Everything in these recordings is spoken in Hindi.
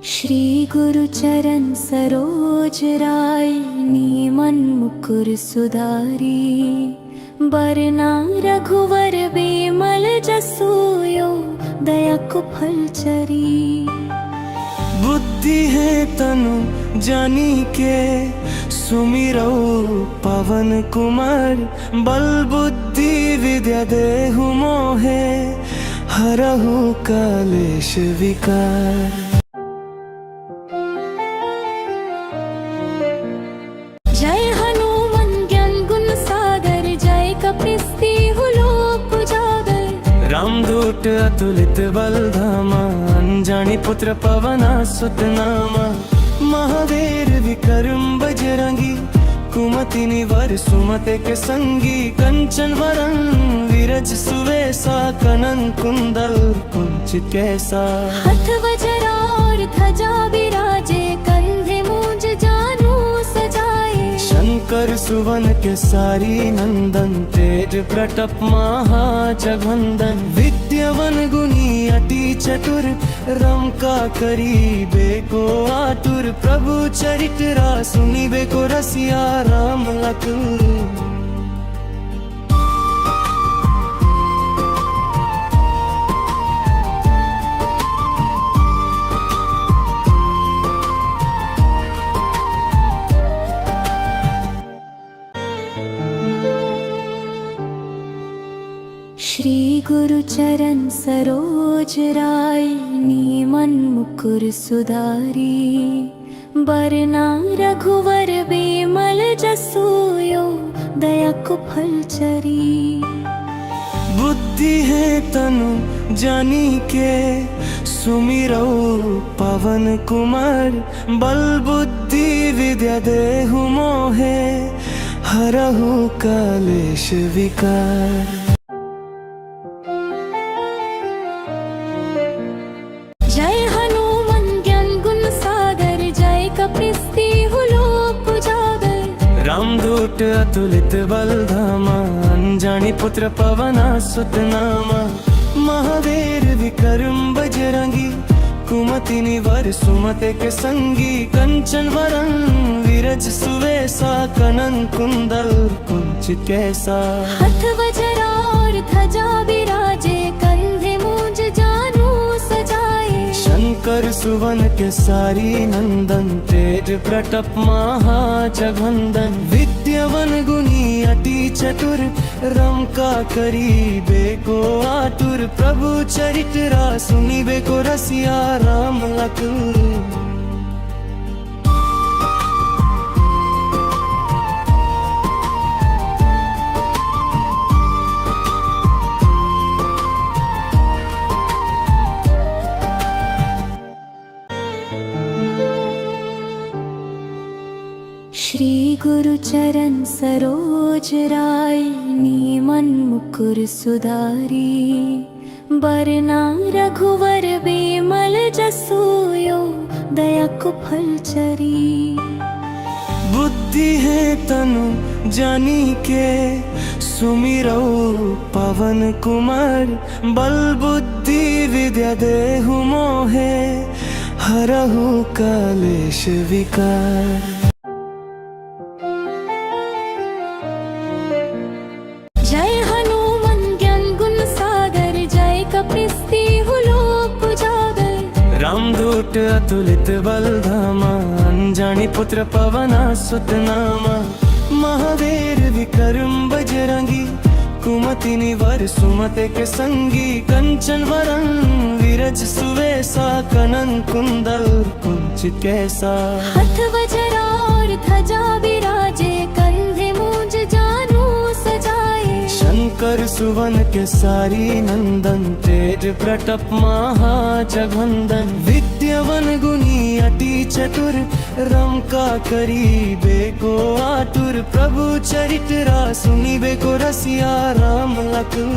श्री गुरु चरण सरोज राय नी मन मुकुर सुधारी। बरना रघुवर बिमल जसोयो दया को फल चरी। बुद्धि है तनु जानी के सुमिरो पवन कुमार। बल बुद्धि विद्या देहु मोहे हरहु कलेश विकार। जय हनुमान ज्ञान गुण सागर जय कपीसती लोक उजागर। रामदूत अतुलित बल धामा अंजनी पुत्र पवना सुत नामा। महावीर विक्रम बजरंगी कुमति निवार सुमते के संगी। कंचन वरन विरज सुवेसा कनन कुंडल कुंचित कैसा। हाथ वज्र और ध्वजा विराजे कंधे मूंज जानु सजाए। शंकर सुवन केसरी नंदन तेज प्रताप महाजगवंदन। विद्यावान गुणी अति चतुर रंका करी बेको आतुर। प्रभु चरित्र सुनी बेको रसिया राम लखन। श्री गुरु चरण सरोज राय नी मन मुकुर सुधारी। बरना रघुवर बिमल जसोयो दया को फल चरी। बुद्धि है तनु जानी के सुमिरो पवन कुमार। बल बुद्धि विद्या देहु मोहे हरहु कलेश विकार। जय हनुमान ज्ञान गुण सागर जय कपीसती लोक उजागर। रामदूत अतुलित बल धामा अंजनी पुत्र पवना सुत नामा। महावीर विक्रम बजरंगी कुमति निवार सुमते के संगी। कंचन वरन विरज सुवेसा कनन कुंडल कुंचित कैसा। हाथ वज्र और ध्वजा विराजे कंधे मूंज जानु सजाए। शंकर सुवन केसरी नंदन तेज प्रताप महाजगवंदन। विद्यावान गुणी अति चतुर रंका करी बेको आतुर। प्रभु चरित्र सुनी बेको रसिया राम लखन। श्री गुरु चरण सरोज राय नी मन मुकुर सुधारी। बरना रघुवर बिमल जसोयो दया को फल चरी। बुद्धि है तनु जानी के सुमिरो पवन कुमार। बल बुद्धि विद्या देहु मोहे हरहु कलेश विकार। जय हनुमान ज्ञान गुण सागर जय कपीसती लोक उजागर। रामदूत अतुलित बल धामा अंजनी पुत्र पवना सुत नामा। महावीर विक्रम बजरंगी कुमति निवार सुमते के संगी। कंचन वरन विरज सुवेसा कनन कुंडल कुंचित कैसा। हाथ वज्र और ध्वजा विराजे कंधे मूंज जानु सजाए। शंकर सुवन केसरी नंदन तेज प्रताप महाजगवंदन। विद्यावान गुणी अति चतुर रंका करी बेको आतुर। प्रभु चरित्र सुनी बेको रसिया राम लखन।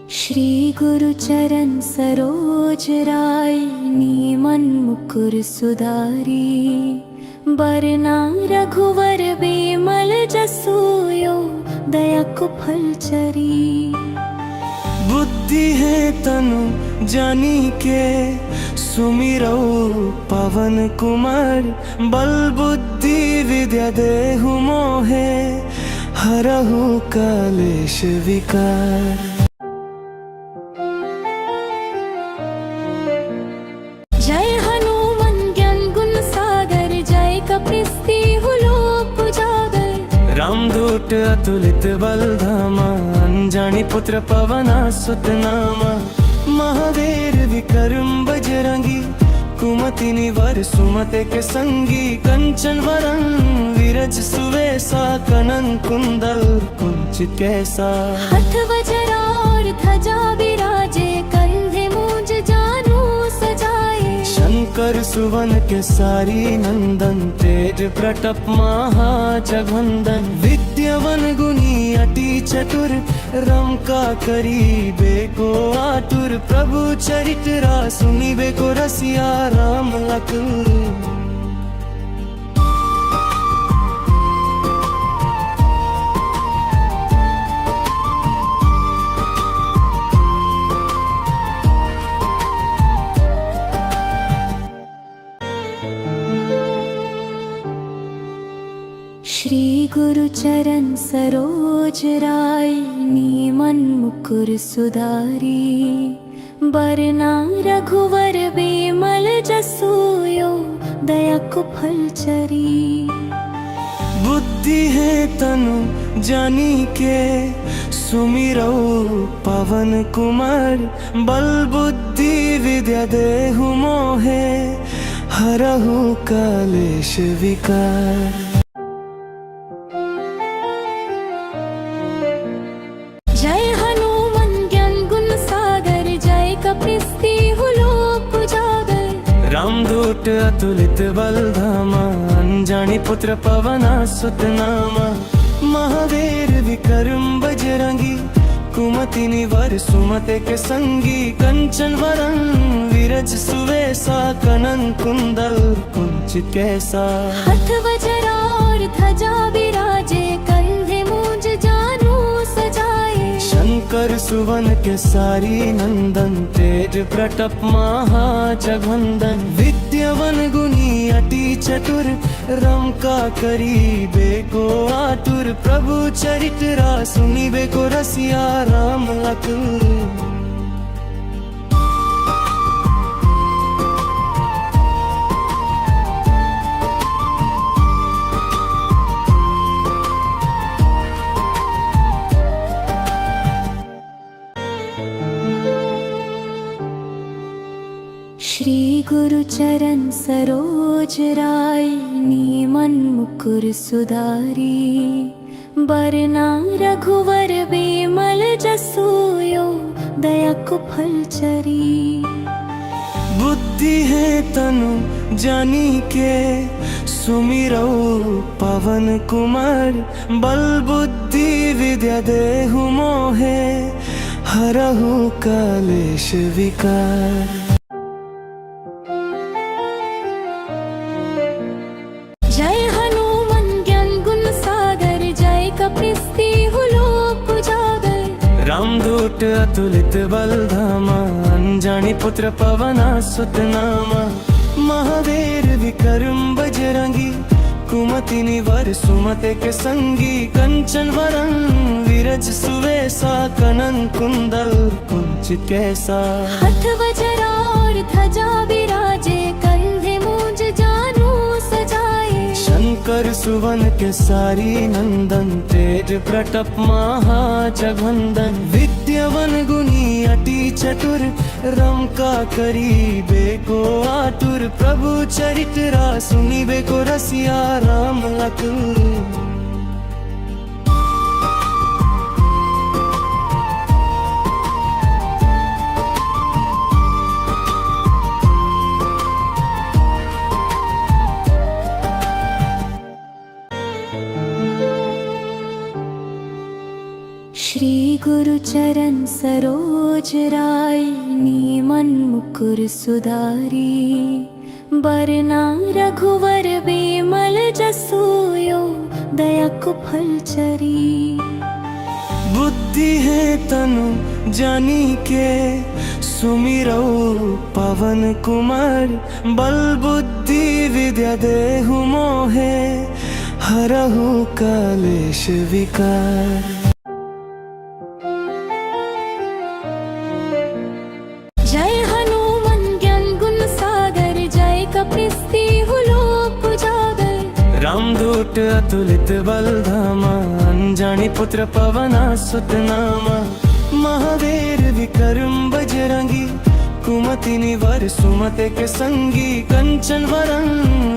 श्री गुरु चरण सरोज राय नीमन मुकुर सुधारी बरना रघुवर बेमल जसोयो दया को फल चरी बुद्धि है तनु जानी के सुमिरो पवन कुमार बल बुद्धि विद्या देहु मोहे हरहु कलेश विकार जय हनुमान ज्ञान गुण सागर जय कपीसती लोक उजागर रामदूत अतुलित बल धामा अंजनी पुत्र पवना सुत नामा महावीर विक्रम बजरंगी कुमति निवार सुमते के संगी कंचन वरन विरज सुवेसा कनन कुंडल कुंचित कैसा हथ वज्रा और ध्वजा विराजे कंधे मूंज जानू सजाए शंकर सुवन के सारी नंदन तेज प्रताप महाजगवंदन विद्यावन गुनी अति चतुर रंका करीबे को आतुर प्रभु चरित्र सुनिबे को रसिया राम लखन श्री गुरु चरण सरोज राय नीमन मुकुर सुधारी बरना रघुवर बेमल जसोयो दया को फल चरी बुद्धि है तनु जानी के सुमिरो पवन कुमार बल बुद्धि विद्या देहु मोहे हरहु कलेश विकार जय हनुमान ज्ञान गुण सागर जय कपीसती लोक उजागर रामदूत अतुलित बल धामा अंजनी पुत्र पवना सुत नामा महावीर विक्रम बजरंगी कुमति निवार सुमते के संगी कंचन वरन विरज सुवेसा कनन कुंडल कुंचित कैसा हथ वज्रा और ध्वजा विराजे कंधे मूंज जानू सजाए शंकर सुवन के सारी नंदन तेज प्रताप महाजगवंदन विद्यावन गुनी अति चतुर रंका करीबे को आतुर प्रभु चरित्र सुनिबे को रसिया राम लखन श्री गुरु चरण सरोज राय नीमन मुकुर सुधारी बरना रघुवर बेमल जसोयो दया को फल चरी बुद्धि है तनु जानी के सुमिरो पवन कुमार बल बुद्धि विद्या देहु मोहे हरहु कलेश विकार जय हनुमान ज्ञान गुण सागर जय कपीसती लोक उजागर रामदूत अतुलित बल धामा अंजनी पुत्र पवना सुत नामा महावीर विक्रम बजरंगी कुमति निवार सुमते के संगी कंचन वरन विरज सुवेसा कनन कुंडल कुंचित कैसा हथ वज्रा और ध्वजा विराजे कंधे मूंज जानू सजाए शंकर सुवन के सारी नंदन तेज प्रताप महाजगवंदन विद्यावन गुनी अति चतुर रंका करीबे को आतुर प्रभु चरित्र सुनिबे को रसिया राम लखन श्री गुरु चरण सरोज राय नीमन मुकुर सुधारी बरना रघुवर बेमल जसोयो दया कुफल चरी बुद्धि है तनु जानी के सुमिरौ पवन कुमार बल बुद्धि विद्या देहु मोहे हरहु कलेश विकार जय हनुमान ज्ञान गुण सागर जय कपीसती लोक उजागर रामदूत अतुलित बल धामा अंजनी पुत्र पवना सुत नामा महावीर विक्रम बजरंगी कुमति निवर सुमते के संगी कंचन वरन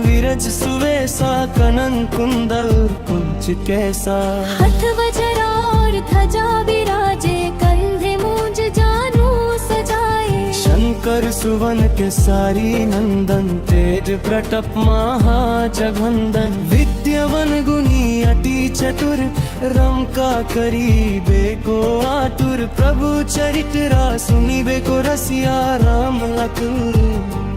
विरज सुवेसा कनन कुंडल कुंचित कैसा हाथ वज्र और ध्वजा विराजे कंधे मूंज जानू सजाए शंकर सुवन के सारी नंदन तेज प्रताप महाजगवंदन विद्यावन गुनी अति चतुर रंका करी बेको आतुर प्रभु चरित्र सुनी बेको रसिया राम लखन